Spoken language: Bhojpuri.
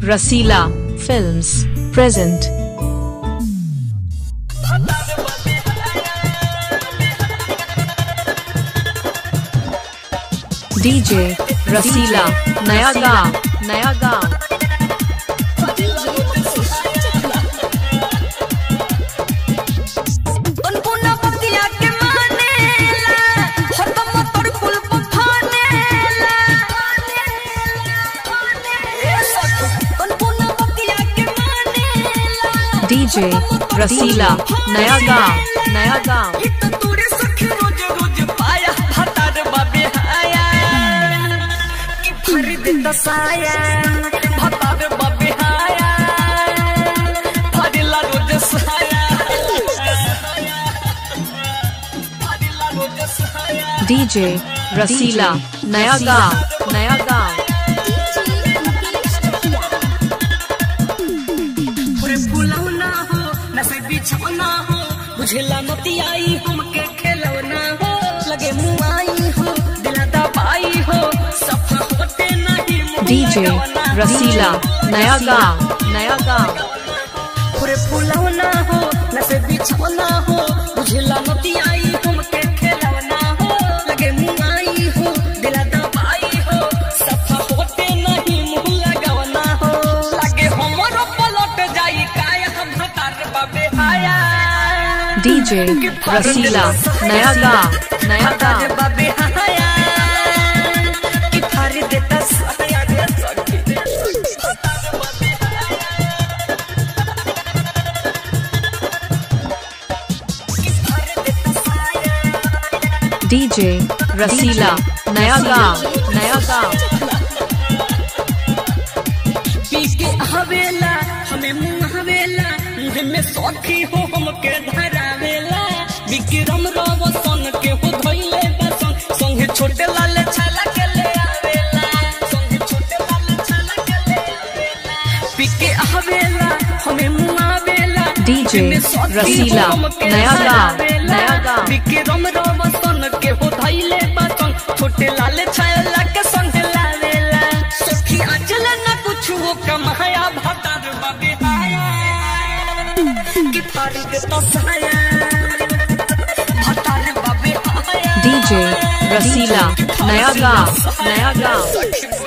रसीला फिल्म्स प्रेजेंट। डीजे रसीला नया गाँव नया गाँव। डीजे रसीला नया गाँव नया गाँव। डीजे रसीला नया गाँव नया गाँव। बिछौना हो बुझला नतियाई हमके खिलौना हो लगे मुआई हो दिला दबाई हो सफा होते नहीं। डीजे रसीला नया गाँव नया गाँव। पूरे फुलौना हो नसे बिछौना हो बुझला नतियाई हमके खिलौना हो लगे मुआई हो दिला दबाई हो सफा होते नहीं मुँह लगवना हो लगे हमरो पलट जाई काया हम भतार बाबे आया। डीजे रसीला नया गाँव नया गाँव। डीजे रसीला नया गाँव नया गाँव। हवेला हमें मुँह हवेला मुँह में सौखी हो हमके धरावेला विक्रम रोशन के हो धोइले बसन संगे छोटे लाल छाला के ले आवेला संगे छोटे लाल छाला के ले आवेला पीके हवेला हमें मुँह आवेला। डीजे रसीला नया गाँव नया गाँव। विक्रम रोशन के हो धोइले बसन छोटे लाल छाला के संगे लावेला सखी अचल न कुछ वो कमाया भतार बाबे आया कि फारी दे तसाया भतार बाबे आया। डीजे रसीला नया गाँव नया गाँव।